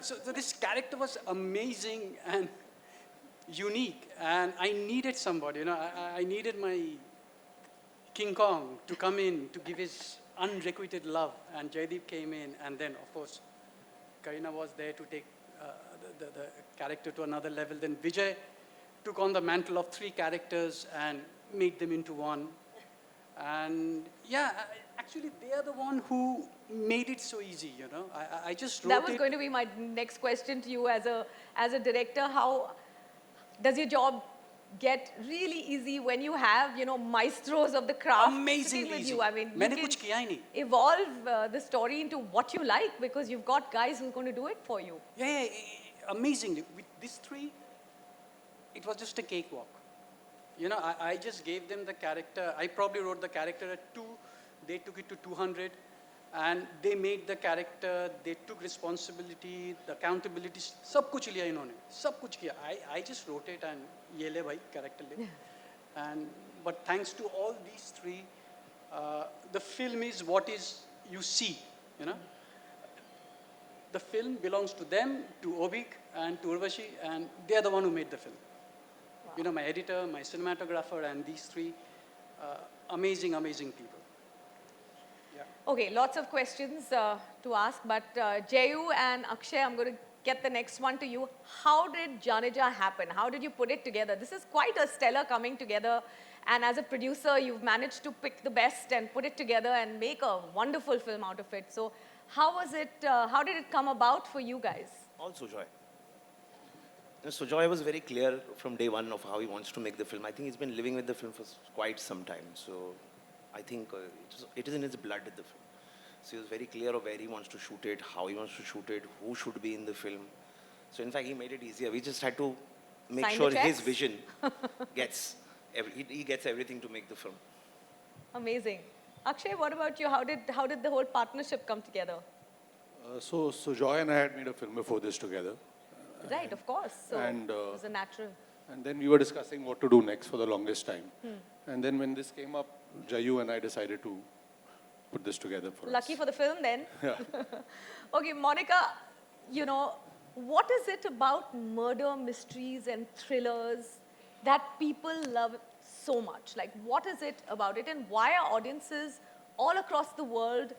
so this character was amazing and unique, and I needed somebody. I needed my King Kong to come in to give his unrequited love, and Jaideep came in, and then of course Kareena was there to take the character to another level. Then Vijay took on the mantle of three characters and made them into one. And yeah, actually they are the one who made it so easy, I just wrote it. That was going to be my next question to you as a director. How does your job get really easy when you have, maestros of the craft Amazing sitting with easy. you? I mean, मैंने you कुछ किया ही नहीं. can evolve the story into what you like because you've got guys who are going to do it for you. Yeah, amazingly. With these three, it was just a cakewalk. I just gave them the character. I probably wrote the character at 2. They took it to 200. And they made the character. They took responsibility, the accountability. सब कुछ लिया इन्होंने. सब कुछ किया. I just wrote it and ये ले भाई character ले. But thanks to all these three, the film is what is you see. The film belongs to them, to Obik and to Urvashi, and they are the one who made the film. Wow. My editor, my cinematographer, and these three amazing, amazing people. Yeah. Okay, lots of questions to ask, but Jayu and Akshay, I'm going to get the next one to you. How did Jaane Jaan happen? How did you put it together? This is quite a stellar coming together, and as a producer, you've managed to pick the best and put it together and make a wonderful film out of it. So how was it, how did it come about for you guys? All Sujoy. Sujoy was very clear from day one of how he wants to make the film. I think he's been living with the film for quite some time. So I think it is in his blood, the film. So he was very clear of where he wants to shoot it, how he wants to shoot it, who should be in the film. So in fact, he made it easier. We just had to make sure his vision gets, he gets everything to make the film. Amazing. Akshay, what about you? How did the whole partnership come together? So Sujoy and I had made a film before this together. Right, of course. So it was a natural. And then we were discussing what to do next for the longest time. And then when this came up, Jayu and I decided to put this together for us. Lucky for the film then. Yeah. Okay, Monica, what is it about murder mysteries and thrillers that people love so much? Like, what is it about it, and why are audiences all across the world,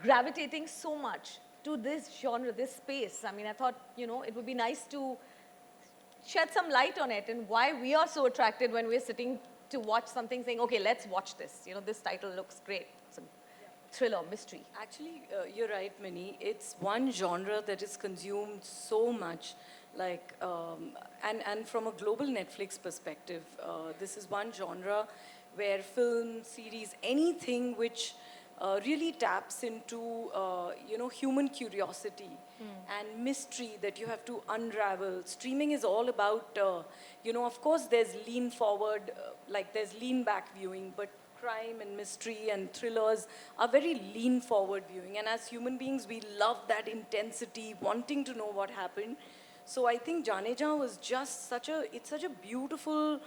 gravitating so much to this genre, this space? I mean, I thought, it would be nice to shed some light on it and why we are so attracted when we're sitting to watch something saying, okay, let's watch this. This title looks great. It's a thriller, mystery. Actually, you're right, Minnie. It's one genre that is consumed so much. Like, and from a global Netflix perspective, this is one genre where film, series, anything which really taps into, human curiosity and mystery that you have to unravel. Streaming is all about, of course there's lean forward, like there's lean back viewing, but crime and mystery and thrillers are very lean forward viewing. And as human beings, we love that intensity, wanting to know what happened. So I think Jaane Jaan was just such a beautiful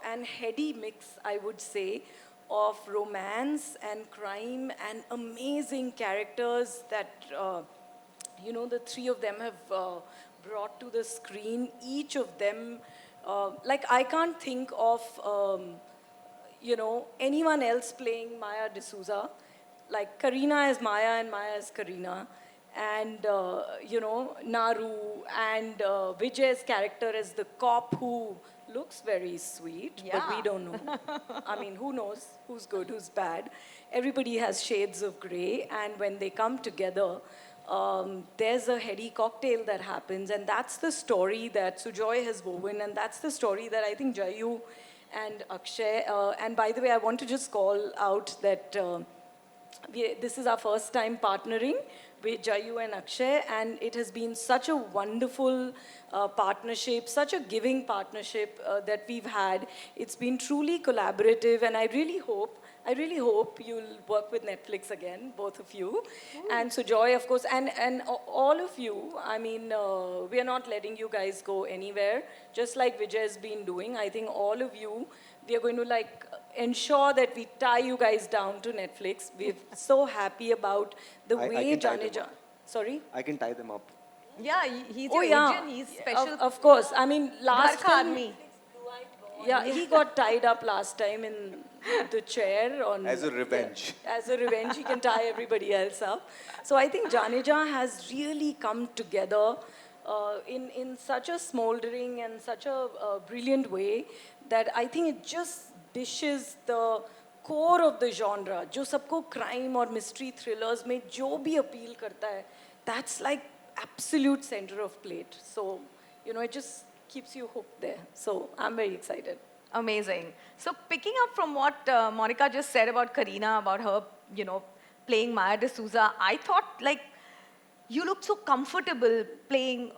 and heady mix, I would say, of romance and crime and amazing characters that, the three of them have brought to the screen. Each of them, I can't think of, anyone else playing Maya D'Souza. Like Kareena is Maya and Maya is Kareena. And, Naru and Vijay's character is the cop who looks very sweet, but we don't know. I mean, who knows who's good, who's bad. Everybody has shades of grey, and when they come together, there's a heady cocktail that happens, and that's the story that Sujoy has woven, and that's the story that I think Jayu and Akshay, and by the way, I want to just call out that this is our first time partnering with Jayu and Akshay, and it has been such a wonderful partnership, such a giving partnership that we've had. It's been truly collaborative, and I really hope you'll work with Netflix again, both of you. Ooh. And Sujoy, of course, and all of you. I mean, we are not letting you guys go anywhere, just like Vijay has been doing. I think all of you, we are going to ensure that we tie you guys down to Netflix. We're so happy about the way Jaane Jaan. Sorry? I can tie them up. Yeah, he's Oh your yeah, agent. He's special. Of course. I mean, Ghar last ka film, aadmi. yeah, he got tied up last time in the chair on As a revenge. Yeah, as a revenge, he can tie everybody else up. So I think Jaane Jaan has really come together in such a smoldering and such a brilliant way that I think it just dishes the core of the genre. जो सबको crime और mystery thrillers में जो भी appeal करता है, that's like absolute center of plate. So, you know, it just keeps you hooked there. So I'm very excited. Amazing. So picking up from what Monica just said about Kareena, about her, playing Maya D'Souza, I thought like you looked so comfortable playing,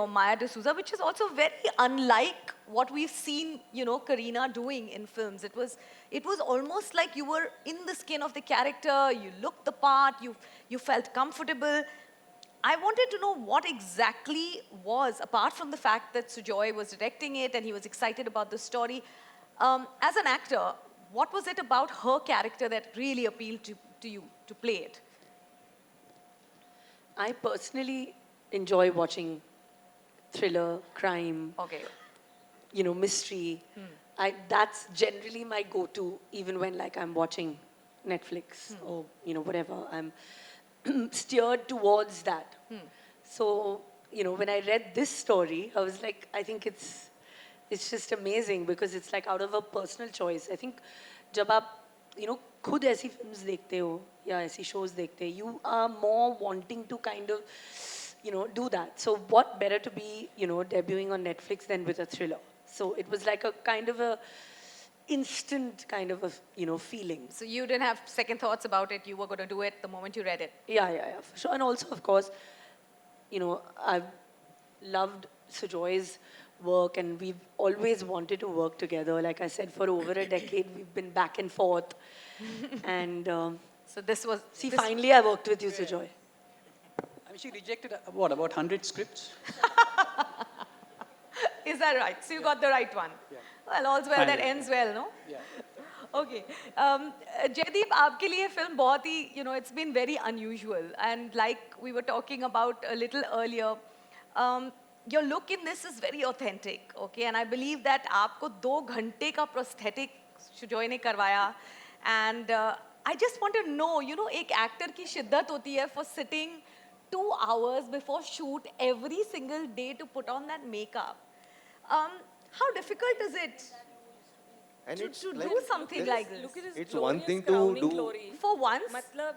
Maya D'Souza, which is also very unlike what we've seen, Kareena doing in films. It was almost like you were in the skin of the character. You looked the part. You felt comfortable. I wanted to know what exactly was, apart from the fact that Sujoy was directing it and he was excited about the story, as an actor, what was it about her character that really appealed to you to play it? I personally enjoy watching thriller, crime, Okay. Mystery. That's generally my go-to, even when like I'm watching Netflix or whatever. I'm steered towards that. So when I read this story, I was like, I think it's just amazing because it's like out of a personal choice. I think जब आप खुद ऐसी films देखते हो या ऐसी shows देखते हो, you are more wanting to kind of do that. So what better to be debuting on Netflix than with a thriller? So it was like a kind of a instant kind of a feeling. So you didn't have second thoughts about it. You were going to do it the moment you read it. Yeah, for sure. And also, of course, I've loved Sujoy's work and we've always wanted to work together. Like I said, for over a decade, we've been back and forth. And So this was... finally I worked with you, Sujoy. I mean, she rejected, about 100 scripts? Is that right? So you got the right one. Yeah. Well, all's well that Finally. ends well, no? Yeah. Okay. Jaideep, आपके लिए film बहुत ही, it's been very unusual. And like we were talking about a little earlier, your look in this is very authentic, okay? And I believe that आपको 2 घंटे का prosthetic Sujoy ने करवाया. And I just want to know, एक actor की शिद्दत होती है for sitting 2 hours before shoot every single day to put on that makeup. How difficult is it And to it's do like, something this- like this? Look at his It's one glorious thing to crowning do- glory. For once? मतलब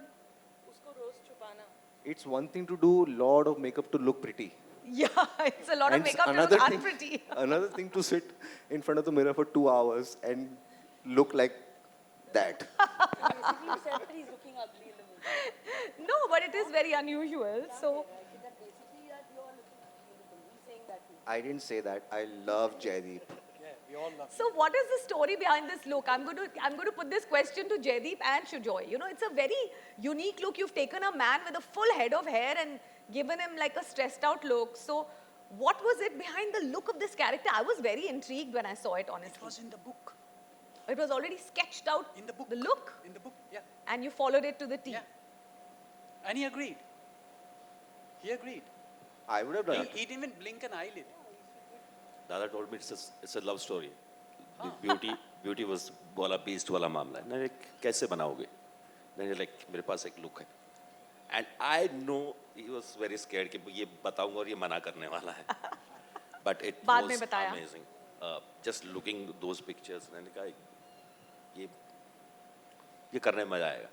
उसको रोज छुपाना. It's one thing to do lot of makeup to look pretty. Yeah, it's a lot of And makeup to another look thing, unpretty. another thing to sit in front of the mirror for 2 hours and look like that. Basically, you said that he's looking ugly in the movie. No, but it is very unusual. So, Basically, that you're looking ugly in the movie. He's saying that. I didn't say that. I love Jaideep. Yeah, we all love so what is the story behind this look? I'm going to put this question to Jaideep and Sujoy. It's a very unique look. You've taken a man with a full head of hair and given him like a stressed out look. So, what was it behind the look of this character? I was very intrigued when I saw it, honestly. It was in the book. It was already sketched out. In the book. The look. In the book, yeah. And you followed it to the T. Yeah. And he agreed. He agreed. I would have done it. He didn't even blink an eyelid. Dada told me it's a love story. The beauty was वाला beast वाला मामला है. मैंने कैसे बनाओगे? मैंने like मेरे पास एक look है. And I know he was very scared कि ये बताऊंगा और ये मना करने वाला है. But it बाद में was बताया. amazing. Just looking those pictures, मैंने कहा ये करने में मजा आएगा.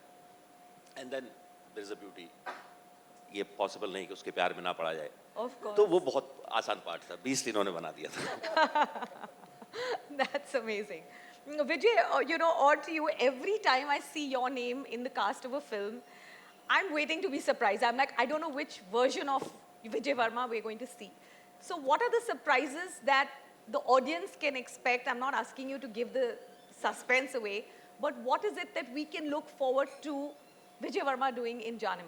And then there is a beauty. ये possible नहीं कि उसके प्यार में ना पड़ा जाए. Of course. तो वो बहुत आसान पार्ट था. 20 इन्होंने बना दिया था. That's amazing. Vijay, or to you, every time I see your name in the cast of a film, I'm waiting to be surprised. I'm like, I don't know which version of Vijay Varma we're going to see. So what are the surprises that the audience can expect? I'm not asking you to give the suspense away, but what is it that we can look forward to Vijay Varma doing in Jaane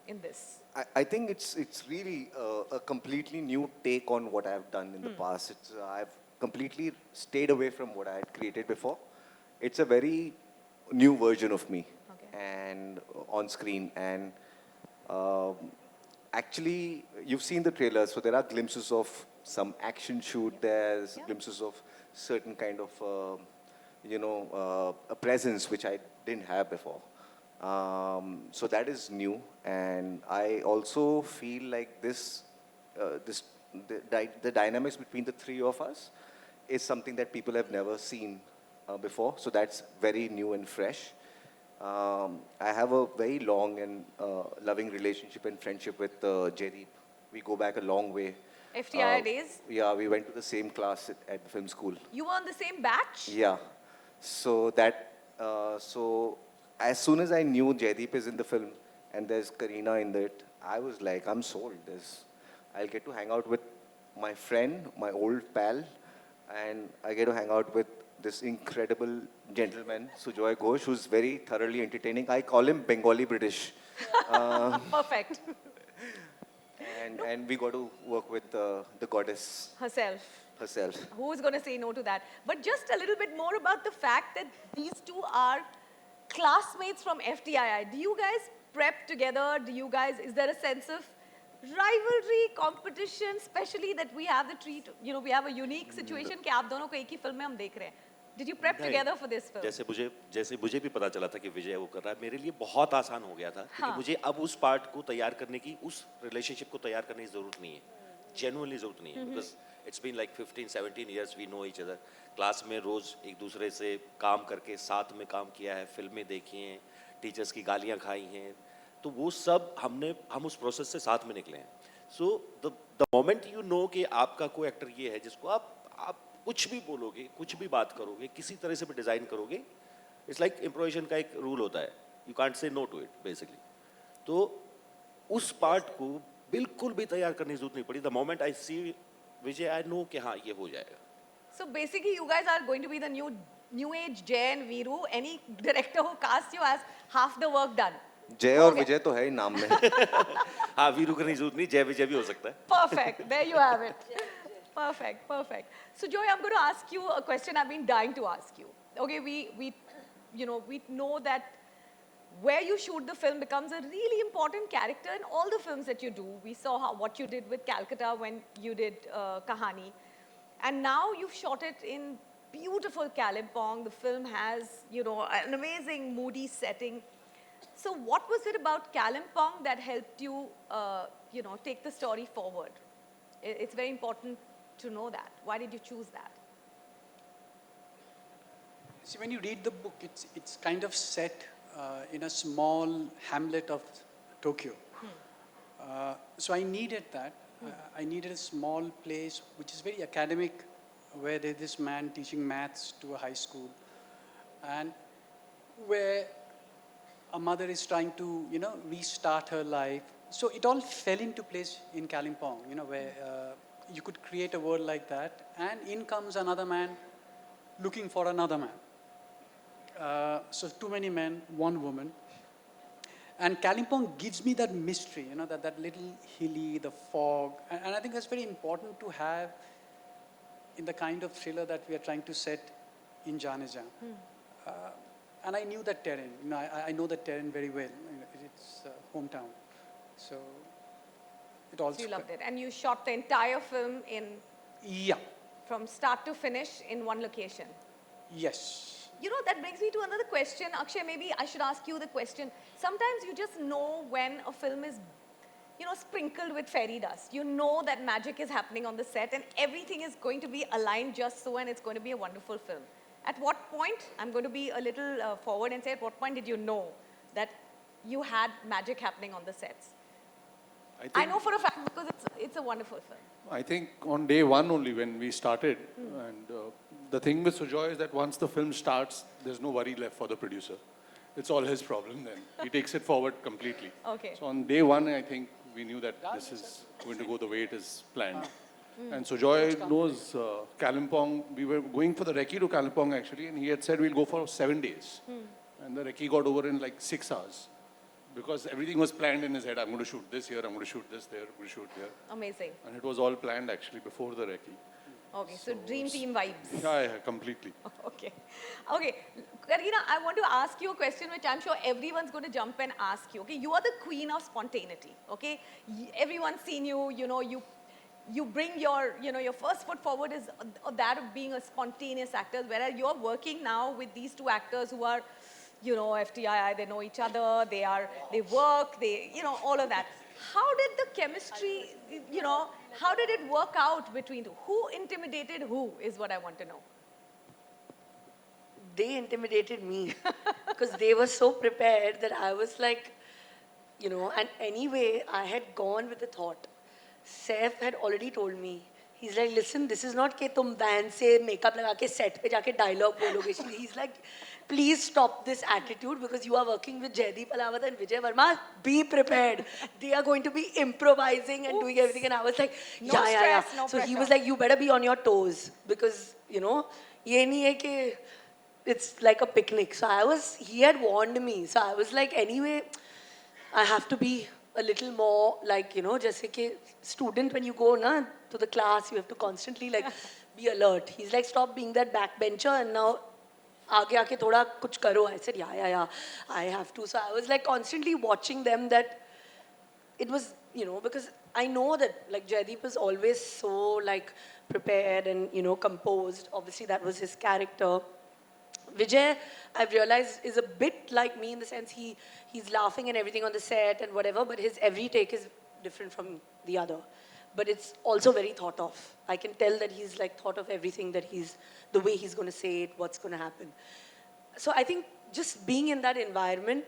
in this? I think it's really a completely new take on what I've done in the past. I've completely stayed away from what I had created before. It's a very new version of me, Okay. and on screen, and actually, you've seen the trailer, so there are glimpses of some action shoot. There's glimpses of certain kind of, a presence which I didn't have before. So that is new, and I also feel like the dynamics between the three of us is something that people have never seen before. So that's very new and fresh. I have a very long and loving relationship and friendship with Jaideep. We go back a long way. FTI days? Yeah, we went to the same class at the film school. You were on the same batch? Yeah. So as soon as I knew Jaideep is in the film and there's Kareena in it, I was like, I'm sold. I'll get to hang out with my friend, my old pal, and I get to hang out with this incredible gentleman, Sujoy Ghosh, who's very thoroughly entertaining. I call him Bengali British. Perfect. And we got to work with the goddess Herself. herself. Who's going to say no to that? But just a little bit more about the fact that these two are classmates from FTII. Do you guys prep together? Is there a sense of rivalry, competition, especially that we have we have a unique situation कि आप दोनों को एक ही film में हम देख रहे हैं. Did you prep together for this film? जैसे मुझे भी पता चला था कि विजय वो कर रहा है, मेरे लिए बहुत आसान हो गया था क्योंकि मुझे अब उस पार्ट को तैयार करने की, उस रिलेशनशिप को तैयार करने की जरूरत नहीं है, जेन्युइनली जरूरत नहीं है, because it's been like 15-17 years we know each other. Class में रोज एक दूसरे से काम करके साथ में काम किया है, फिल्में देखी हैं, टीचर्स की गालियाँ खाई हैं, तो वो सब हम उस प्रोसेस से साथ में निकले हैं. So the moment you know कि आपका कोई एक्टर ये है जिसको आप कुछ भी बोलोगे, कुछ भी बात करोगे, किसी तरह से भी डिज़ाइन करोगे, इट्स लाइक इम्प्रोवाइजेशन का एक रूल होता है, you can't say no to it basically. तो उस पार्ट को बिल्कुल भी तैयार करने की जरूरत नहीं पड़ी. The moment I see Vijay, I know कि हाँ ये हो जाएगा. So basically you guys are going to be the new age Jay and Veeru. Any director who casts you has half the work done. जय और विजय तो है ही नाम में. हाँ, वीरू करने की जरूरत नहीं, जय विजय भी हो सकता है. Perfect. There you have it. Perfect. So Joy, I'm going to ask you a question I've been dying to ask you. Okay, we know that where you shoot the film becomes a really important character in all the films that you do. We saw what you did with Calcutta when you did Kahani. And now you've shot it in beautiful Kalimpong. The film has, an amazing moody setting. So what was it about Kalimpong that helped you, take the story forward? It's very important to know that. Why did you choose that? See, when you read the book, it's kind of set in a small hamlet of Tokyo. So I needed that. I needed a small place which is very academic, where there's this man teaching maths to a high school, and where a mother is trying to, restart her life. So it all fell into place in Kalimpong, where you could create a world like that, and in comes another man looking for another man. So too many men, one woman. And Kalimpong gives me that mystery, that little hilly, the fog. And I think that's very important to have in the kind of thriller that we are trying to set in Jaane Jaan. And I knew that terrain. I know that terrain very well. It's hometown. So it also... So you loved it. And you shot the entire film from start to finish in one location. Yes. That brings me to another question. Akshay, maybe I should ask you the question. Sometimes you just know when a film is, sprinkled with fairy dust. You know that magic is happening on the set and everything is going to be aligned just so, and it's going to be a wonderful film. At what point, I'm going to be a little forward and say, at what point did you know that you had magic happening on the sets? I know for a fact because it's a wonderful film. I think on day one only when we started, and the thing with Sujoy is that once the film starts, there's no worry left for the producer. It's all his problem then. He takes it forward completely. Okay. So on day one, I think we knew that this is going to go the way it is planned. And Sujoy knows Kalimpong. We were going for the recce to Kalimpong actually, and he had said we'll go for 7 days. And the recce got over in like 6 hours. Because everything was planned in his head. I'm going to shoot this here, I'm going to shoot this there, I'm going to shoot there. Amazing. And it was all planned actually before the recce. Okay, so dream team vibes. Yeah, completely. Okay. Kareena, I want to ask you a question which I'm sure everyone's going to jump and ask you. Okay, you are the queen of spontaneity. Okay, everyone's seen you. You know, you bring your, you know, your first foot forward is that of being a spontaneous actor. Whereas you're working now with these two actors who are, you know, FTII. They know each other. They work. They, you know, all of that. How did the chemistry, you know, how did it work out between two? Who intimidated who is what I want to know. They intimidated me because they were so prepared that I was like, you know, and anyway, I had gone with the thought. Saif had already told me, he's like, listen, this is not कि तुम van से makeup लगा के set पे जाके dialogue बोलोगे. He's like, please stop this attitude because you are working with Jaideep Ahlawat and Vijay Verma. Be prepared. They are going to be improvising and doing everything. And I was like, No yeah, yeah, yeah. stress, no So he pressure. was like, you better be on your toes because, you know, ये नहीं है कि it's like a picnic. So he had warned me. So I was like, anyway, I have to be a little more like, you know, just like a student when you go na, to the class, you have to constantly like be alert. He's like, stop being that backbencher and now aage aake thoda kuch karo. I said, yeah, I have to. So I was like constantly watching them that it was, you know, because I know that like Jaideep is always so like prepared and, you know, composed. Obviously that was his character. Vijay, I've realized, is a bit like me in the sense he's laughing and everything on the set and whatever, but his every take is different from the other. But it's also very thought of. I can tell that he's like thought of everything that the way he's going to say it, what's going to happen. So I think just being in that environment,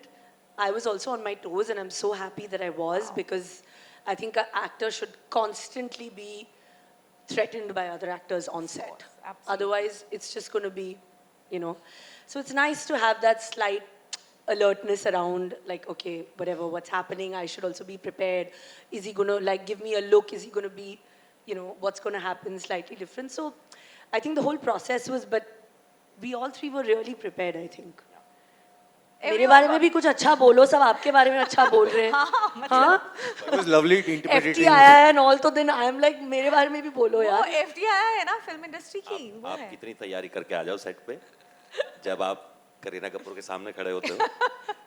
I was also on my toes and I'm so happy that I was because I think an actor should constantly be threatened by other actors on set. Absolutely. Otherwise, it's just going to be, you know. So it's nice to have that slight alertness around, like, okay, whatever, what's happening, I should also be prepared. Is he going to, like, give me a look? Is he going to be, you know, what's going to happen slightly different? So I think the whole process was, but we all three were really prepared, I think. मेरे बारे में भी कुछ अच्छा बोलो सब आपके बारे में अच्छा बोल रहे हैं हाँ It was lovely intimidating. FTII and all तो then I am like मेरे बारे में भी बोलो वो यार FTII है ना फिल्म इंडस्ट्री की वो आप है कितनी तैयारी करके आ जाओ सेट पे जब आप करीना कपूर के सामने खड़े होते हो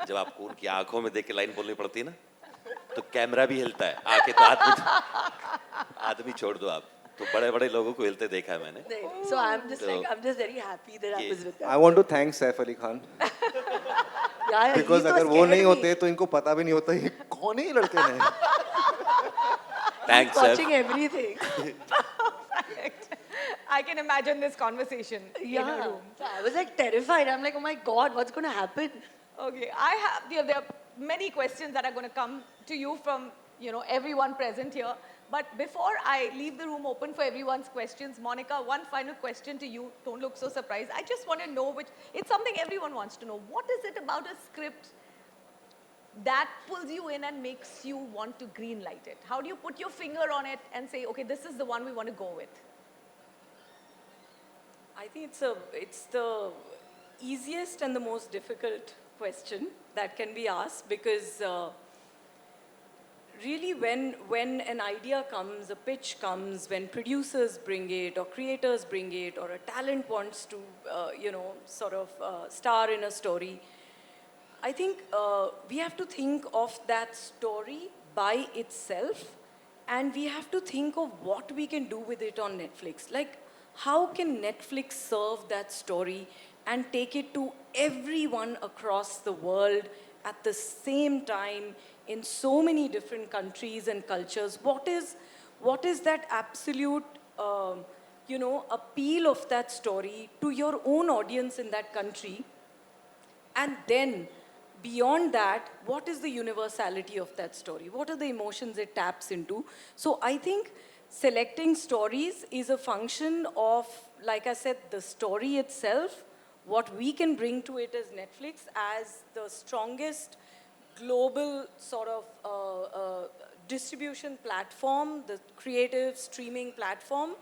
जब आपको उनकी आंखों में देख के लाइन बोलनी पड़ती है ना तो कैमरा भी हिलता है आके तो आदमी छोड़ दो आप तो बड़े-बड़े लोगों को हिलते देखा है मैंने so I'm just very happy that I was with them I want to thank Saif Ali Khan yeah, because अगर वो नहीं होते तो इनको पता भी नहीं होता ये कौन है ये लड़के ने thanks watching sir everything I can imagine this conversation in a room. So I was like terrified. I'm like, oh my God, what's going to happen? Okay, I have there are many questions that are going to come to you from everyone present here. But before I leave the room open for everyone's questions, Monica, one final question to you. Don't look so surprised. I just want to know it's something everyone wants to know. What is it about a script that pulls you in and makes you want to greenlight it? How do you put your finger on it and say, okay, this is the one we want to go with? I think it's the easiest and the most difficult question that can be asked because really when an idea comes, a pitch comes, when producers bring it or creators bring it or a talent wants to, star in a story, I think we have to think of that story by itself and we have to think of what we can do with it on Netflix. Like, how can Netflix serve that story and take it to everyone across the world at the same time in so many different countries and cultures? What is that absolute, appeal of that story to your own audience in that country? And then, beyond that, what is the universality of that story? What are the emotions it taps into? So I think selecting stories is a function of, like I said, the story itself, what we can bring to it as Netflix as the strongest global sort of distribution platform, the creative streaming platform,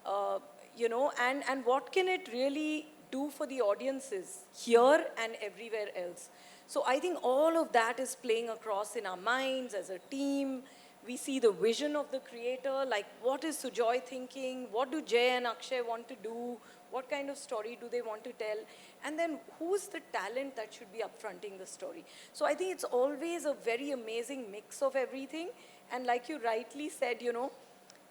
and what can it really do for the audiences here and everywhere else. So I think all of that is playing across in our minds as a team. We see the vision of the creator, like what is Sujoy thinking? What do Jay and Akshay want to do? What kind of story do they want to tell? And then who's the talent that should be upfronting the story? So I think it's always a very amazing mix of everything. And like you rightly said, you know,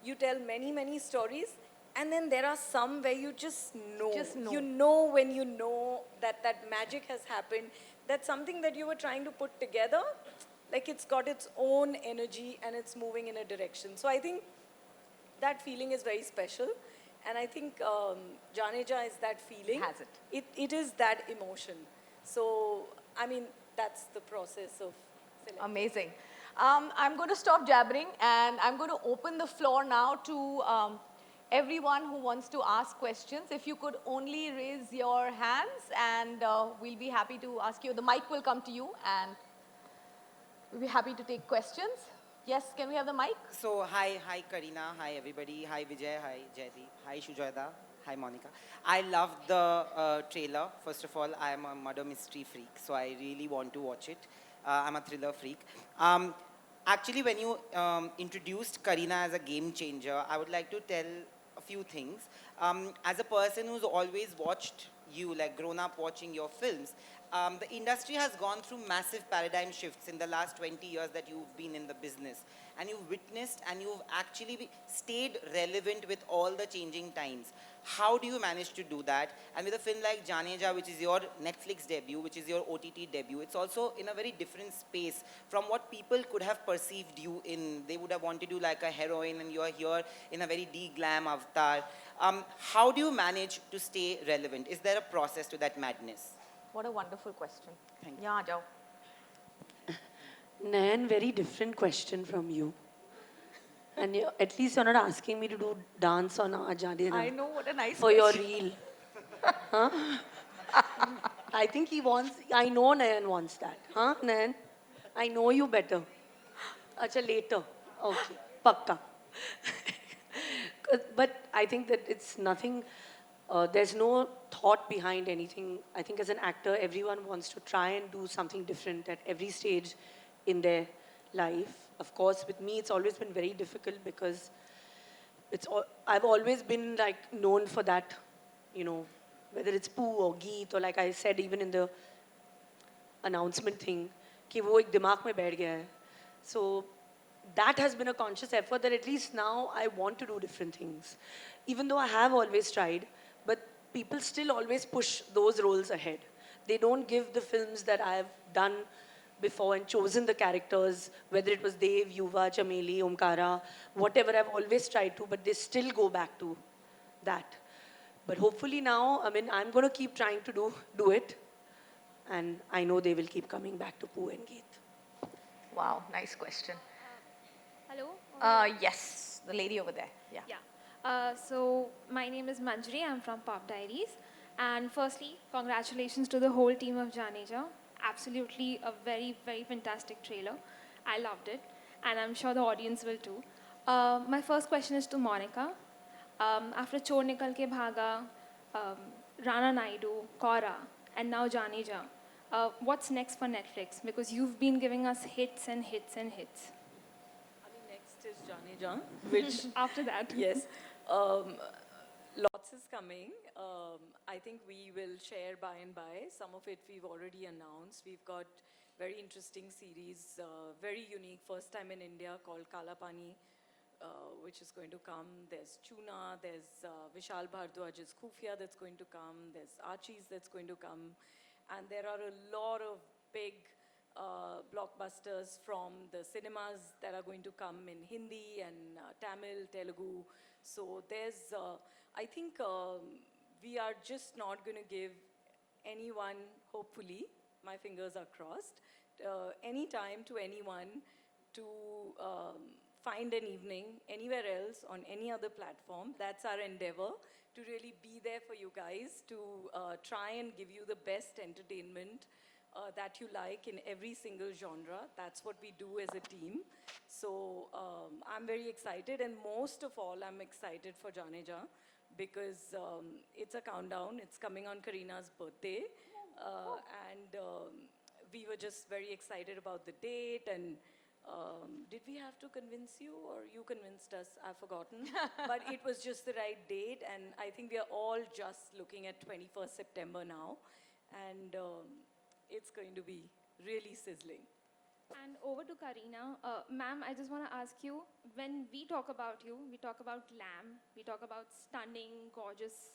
you tell many, many stories, and then there are some where you just know. Just know. You know when you know that that magic has happened, that something that you were trying to put together, like it's got its own energy and it's moving in a direction. So I think that feeling is very special. And I think Jaane Jaan is that feeling. Has it. It is that emotion. So, I mean, that's the process of selecting. Amazing. I'm going to stop jabbering and I'm going to open the floor now to everyone who wants to ask questions. If you could only raise your hands and we'll be happy to ask you. The mic will come to you and we'll be happy to take questions. Yes, can we have the mic? So, hi Kareena, hi everybody, hi Vijay, hi Jaideep, hi Sujoy, hi Monica. I loved the trailer. First of all, I am a murder mystery freak, so I really want to watch it. I'm a thriller freak. Actually, when you introduced Kareena as a game changer, I would like to tell a few things. As a person who's always watched you, like grown up watching your films, the industry has gone through massive paradigm shifts in the last 20 years that you've been in the business. And you've witnessed and you've actually stayed relevant with all the changing times. How do you manage to do that? And with a film like Jaane Jaan, which is your Netflix debut, which is your OTT debut, it's also in a very different space from what people could have perceived you in. They would have wanted you like a heroine, and you are here in a very de-glam avatar. How do you manage to stay relevant? Is there a process to that madness? What a wonderful question. Thank you. Yeah, Jao. Nayan, very different question from you. And at least you're not asking me to do dance on Jaane I know, what a nice for your question. reel. Huh? I think he wants, I know Nayan wants that. Huh, Nayan? I know you better. Acha, later. Okay, pakka. But I think that it's nothing, there's no thought behind anything. I think as an actor, everyone wants to try and do something different at every stage in their life. Of course, with me, it's always been very difficult because I've always been like known for that, you know, whether it's Poo or Geet, or like I said, even in the announcement thing, कि वो एक दिमाग में बैठ गया है. So that has been a conscious effort that at least now I want to do different things. Even though I have always tried, but people still always push those roles ahead. They don't give the films that I have done before and chosen the characters, whether it was Dev, Yuva, Chameli, Omkara, whatever, I've always tried to, but they still go back to that. But hopefully now, I mean, I'm going to keep trying to do it, and I know they will keep coming back to Poo and Geet. Wow, nice question. Hello? Yes, the lady over there. Yeah. Yeah. So my name is Manjari. I'm from Pop Diaries. And firstly, congratulations to the whole team of Jaane Jaan. Absolutely a very, very fantastic trailer. I loved it. And I'm sure the audience will too. My first question is to Monica. After Chor Nikal Ke Bhaga, Rana Naidu, Kora, and now Jaane Jaan, what's next for Netflix? Because you've been giving us hits and hits and hits. I mean, next is Jaane Jaan, which After that. yes. Lots is coming. I think we will share by and by. Some of it we've already announced. We've got very interesting series, very unique, first time in India, called Kala Pani, which is going to come. There's Chuna, there's Vishal Bhardwaj's Khufia that's going to come, there's Archie's that's going to come, and there are a lot of big blockbusters from the cinemas that are going to come in Hindi and Tamil, Telugu. So there's, I think we are just not going to give anyone, hopefully, my fingers are crossed, any time to anyone to find an evening anywhere else on any other platform. That's our endeavor, to really be there for you guys, to try and give you the best entertainment that you like in every single genre. That's what we do as a team. So I'm very excited, and most of all, I'm excited for Jaane Jaan because it's a countdown. It's coming on Kareena's birthday, and we were just very excited about the date, and Did we have to convince you or you convinced us? I've forgotten. But it was just the right date, and I think we are all just looking at 21st September now. And it's going to be really sizzling. And over to Kareena. Ma'am, I just want to ask you, when we talk about you, we talk about glam, we talk about stunning, gorgeous,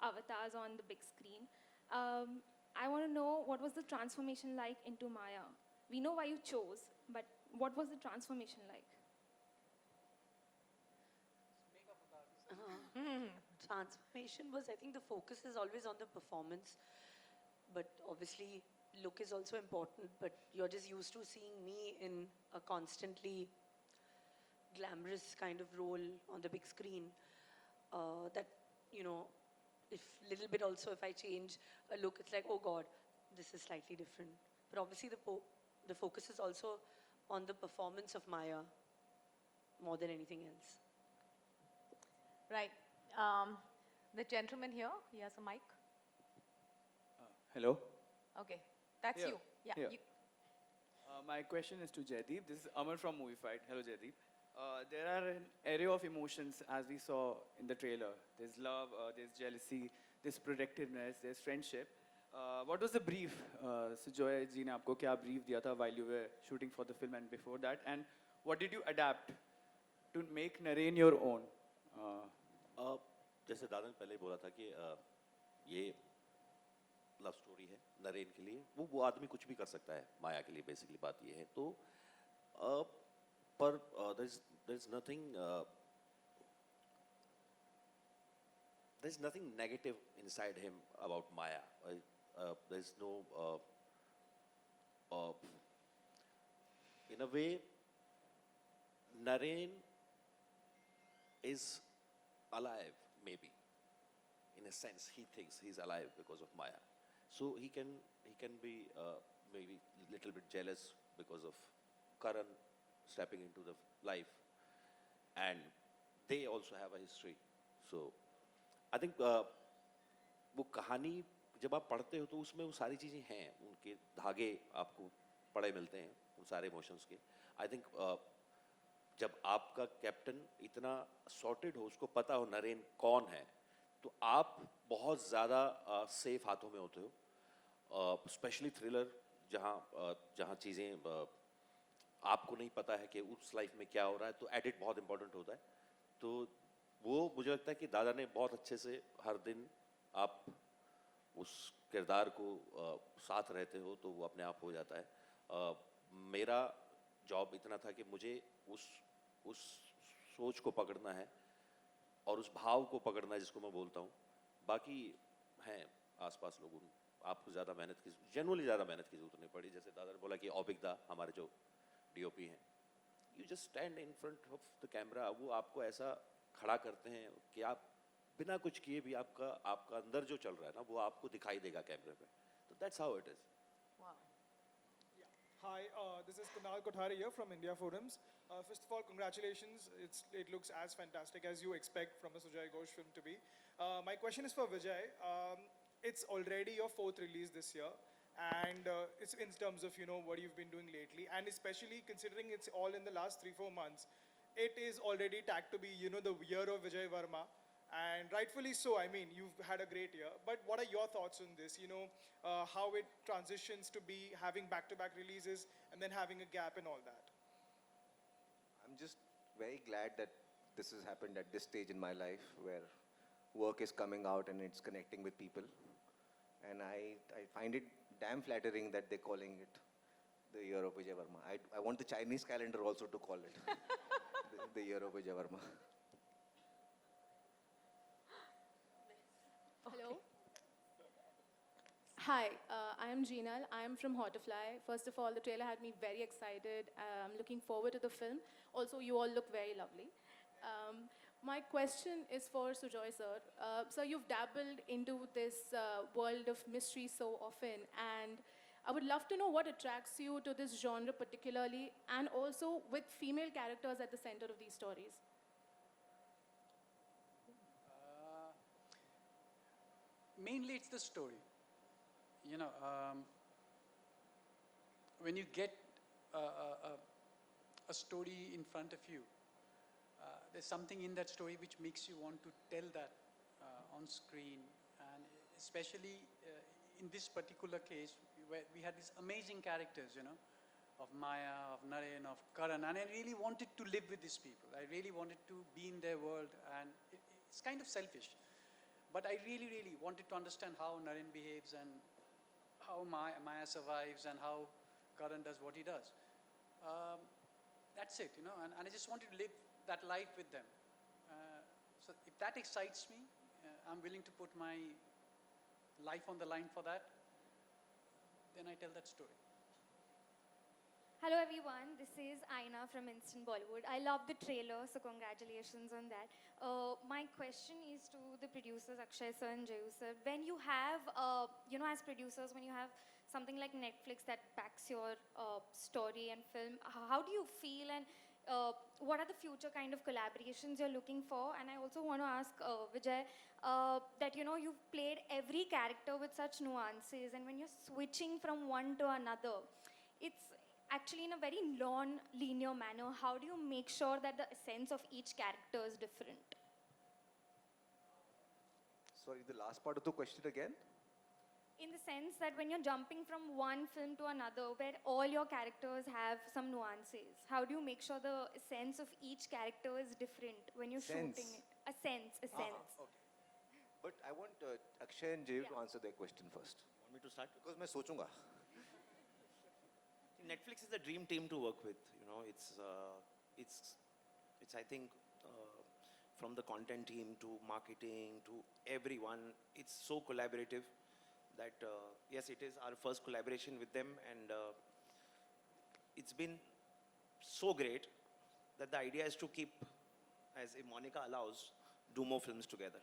avatars on the big screen. I want to know, what was the transformation like into Maya? We know why you chose, but what was the transformation like? Transformation was, I think the focus is always on the performance, but obviously look is also important, but you're just used to seeing me in a constantly glamorous kind of role on the big screen. That, if little bit also, if I change a look, it's like, oh God, this is slightly different. But obviously the focus is also on the performance of Maya more than anything else. Right. The gentleman here, he has a mic. Hello. Okay, that's Here. you. Yeah. Here. You. My question is to Jaideep. This is Amar from Movie Fight. Hello, Jaideep. There are an array of emotions as we saw in the trailer. There's love, there's jealousy, there's protectiveness, there's friendship. What was the brief, Sujoy ji ne aapko kya brief diya tha while you were shooting for the film and before that? And what did you adapt to make Naren your own? जैसे दादा ने पहले ही बोला था कि ये love story है नरेन के लिए, वो आदमी कुछ भी कर सकता है माया के लिए, बेसिकली बात ये है। तो पर there is nothing negative inside him about Maya. There is no in a way Naren is alive, maybe. In a sense, he thinks he's alive because of Maya. So he can be maybe a little bit jealous because of Karan stepping into the life. And they also have a history. So I think वो कहानी जब आप पढ़ते हो तो उसमें वो सारी चीज़ें हैं, उनके धागे आपको पड़े मिलते हैं उन सारे इमोशंस के। आई थिंक जब आपका कैप्टन इतना सॉर्टेड हो, उसको पता हो नरेन कौन है, तो आप बहुत ज़्यादा सेफ हाथों में होते हो। स्पेशली थ्रिलर जहाँ चीज़ें आपको नहीं पता है कि उस लाइफ में क्या हो रहा है, तो एडिट बहुत इंपॉर्टेंट होता है। तो वो मुझे लगता है कि दादा ने बहुत अच्छे से हर दिन आप उस किरदार को साथ रहते हो तो वो अपने आप हो जाता है। मेरा जॉब इतना था कि मुझे उस सोच को पकड़ना है और उस भाव को पकड़ना है जिसको मैं बोलता हूँ। बाकी हैं आसपास लोग, आपको ज़्यादा मेहनत की, जनरली ज़्यादा मेहनत की जरूरत नहीं पड़ी। जैसे दादा ने बोला कि औबिकदा हमारे जो डीओपी हैं, you just stand in front of the camera, वो आपको ऐसा खड़ा करते हैं कि आप बिना कुछ किए भी आपका अंदर जो चल रहा है ना वो आपको दिखाई देगा कैमरे पे। तो that's how it is. Wow. Hi, this is Kunal Kothari here from India Forums. First of all, congratulations. It looks as fantastic as you expect from a Sujoy Ghosh film to be. My question is for Vijay. It's already your 4th release this year, and it's in terms of what you've been doing lately, and especially considering it's all in the last 3-4 months, it is already tagged to be the year of Vijay Varma. And rightfully so. I mean, you've had a great year. But what are your thoughts on this? How it transitions to be having back-to-back releases and then having a gap and all that. I'm just very glad that this has happened at this stage in my life where work is coming out and it's connecting with people. And I find it damn flattering that they're calling it the year of Vijay Varma. I want the Chinese calendar also to call it the year of Vijay Varma. Hello. Hi, I am Jinal. I am from Hortifly. First of all, the trailer had me very excited. I'm looking forward to the film. Also, you all look very lovely. My question is for Sujoy sir. Sir, you've dabbled into this world of mystery so often, and I would love to know what attracts you to this genre particularly, and also with female characters at the center of these stories. Mainly it's the story. When you get a a story in front of you, there's something in that story which makes you want to tell that on screen. And especially in this particular case, where we had these amazing characters, you know, of Maya, of Naren, of Karan, and I really wanted to live with these people. I really wanted to be in their world, and it's kind of selfish. But I really, really wanted to understand how Naren behaves and how Maya survives and how Karan does what he does. That's it, you know, and I just wanted to live that life with them. So if that excites me, I'm willing to put my life on the line for that, then I tell that story. Hello everyone, this is Aina from Instant Bollywood. I love the trailer, so congratulations on that. My question is to the producers, Akshay sir and Jayu sir. When you have, as producers, when you have something like Netflix that backs your story and film, how do you feel, and what are the future kind of collaborations you're looking for? And I also want to ask Vijay, that you've played every character with such nuances, and when you're switching from one to another, it's actually in a very non-linear manner. How do you make sure that the essence of each character is different? Sorry, the last part of the question again? In the sense that when you're jumping from one film to another, where all your characters have some nuances, how do you make sure the essence of each character is different when you're shooting it? A sense. Okay. But I want Akshay and Jayu to answer their question first. Want me to start? Because मैं सोचूंगा. Netflix is the dream team to work with. You know, it's I think from the content team to marketing to everyone, it's so collaborative that yes, it is our first collaboration with them, and it's been so great that the idea is to keep, as if Monica allows, do more films together.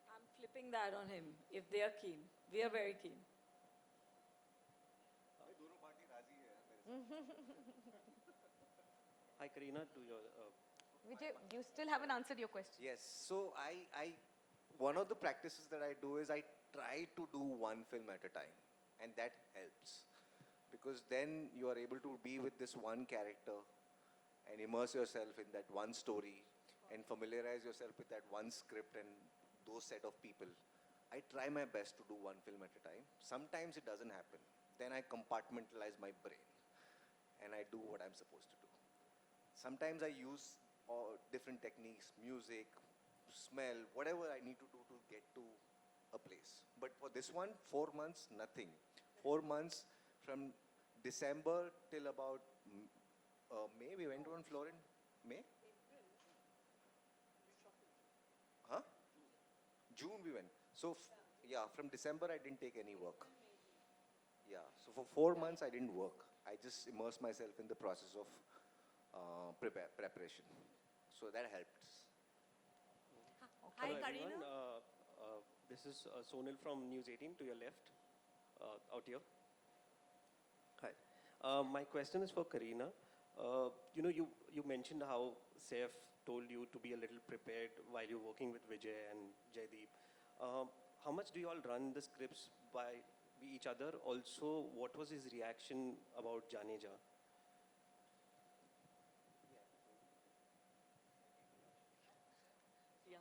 I'm flipping that on him if they are keen. We are very keen. Hi, Kareena, to your... Vijay, you still haven't answered your question. Yes. So one of the practices that I do is I try to do one film at a time, and that helps because then you are able to be with this one character and immerse yourself in that one story and familiarize yourself with that one script and those set of people. I try my best to do one film at a time. Sometimes it doesn't happen. Then I compartmentalize my brain and I do what I'm supposed to do. Sometimes I use different techniques, music, smell, whatever I need to do to get to a place. But for this one, 4 months, nothing. 4 months from December till about May, we went on floor in May? Huh? June we went. So, yeah, from December I didn't take any work. Yeah, so for 4 months I didn't work. I just immersed myself in the process of preparation. So that helped. Hi, everyone. This is Sonal from News 18 to your left, out here. Hi. My question is for Kareena. You mentioned how Saif told you to be a little prepared while you're working with Vijay and Jaideep. How much do you all run the scripts by each other? Also, what was his reaction about Jaane Jaan? Yeah.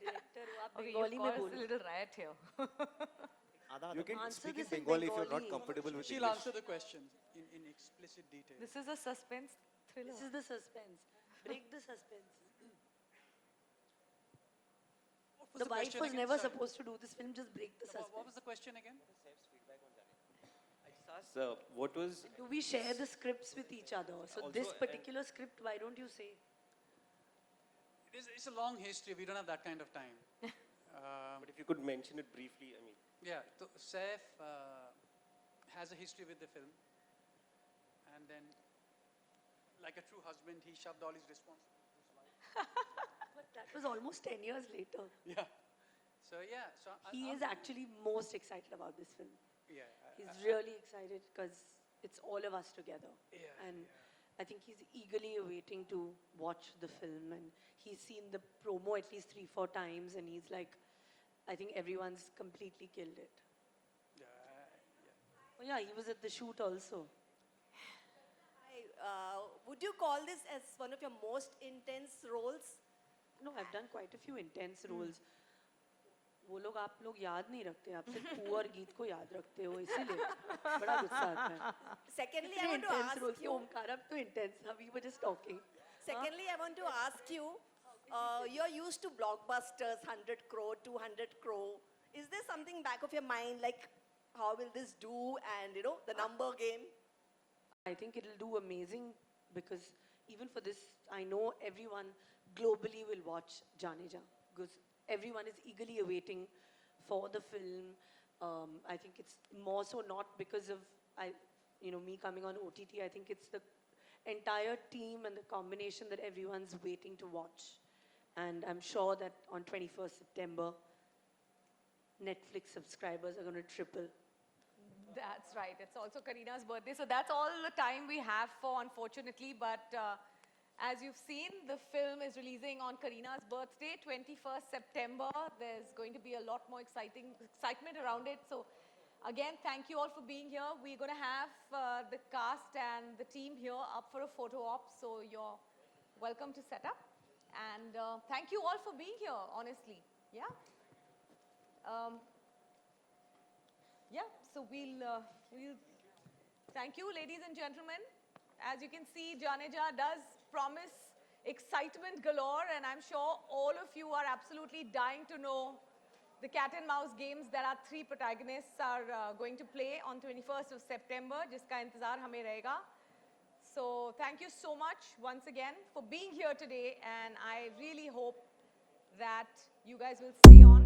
Director, Okay, Bengali you mein caused a bolo. little riot here. You can Answer speak in this in Bengali if you're not Bengali. comfortable with She'll English. answer the question in explicit detail. This is a suspense thriller. This is the suspense. Break the suspense. What was The wife question was again? never Sorry. supposed to do this film, just break the suspense. What was the question again? I just asked, what was... Do we share the scripts with each other? So Also, this particular script, why don't you say? It's a long history. We don't have that kind of time. But if you could mention it briefly, I mean... Yeah, so Saif has a history with the film. And then, like a true husband, he shoved all his responsibilities to his wife. But that was almost 10 years later. Yeah. So, yeah. So He is actually most excited about this film. Yeah. He's really excited because it's all of us together. Yeah, And I think he's eagerly awaiting to watch the film, and he's seen the promo at least 3-4 times, and he's like, I think everyone's completely killed it. Oh yeah, he was at the shoot also. Would you call this as one of your most intense roles? No, I've done quite a few intense roles. वो लोग आप लोग याद नहीं रखते, आप सिर्फ poor गीत को याद रखते हो, इसीलिए बड़ा गुस्सा आता है. Secondly, I want to ask you. Omkar, I'm too intense. We were just talking. Secondly, I want to ask you. You're used to blockbusters, 100 crore, 200 crore. Is there something back of your mind like, how will this do, and the number game? I think it'll do amazing because even for this, I know everyone globally will watch Jaane Jaan because everyone is eagerly awaiting for the film. I think it's more so not because of me coming on OTT. I think it's the entire team and the combination that everyone's waiting to watch. And I'm sure that on 21st September, Netflix subscribers are going to triple. That's right. It's also Kareena's birthday. So that's all the time we have for, unfortunately. But as you've seen, the film is releasing on Kareena's birthday, 21st September. There's going to be a lot more excitement around it. So again, thank you all for being here. We're going to have the cast and the team here up for a photo op. So you're welcome to set up. And thank you all for being here, honestly. Yeah. So we'll thank you, ladies and gentlemen. As you can see, Jaane Jaan does promise excitement galore, and I'm sure all of you are absolutely dying to know the cat and mouse games that our 3 protagonists are going to play on 21st of September. Jiska intezar hame rahega. So thank you so much once again for being here today, and I really hope that you guys will stay on.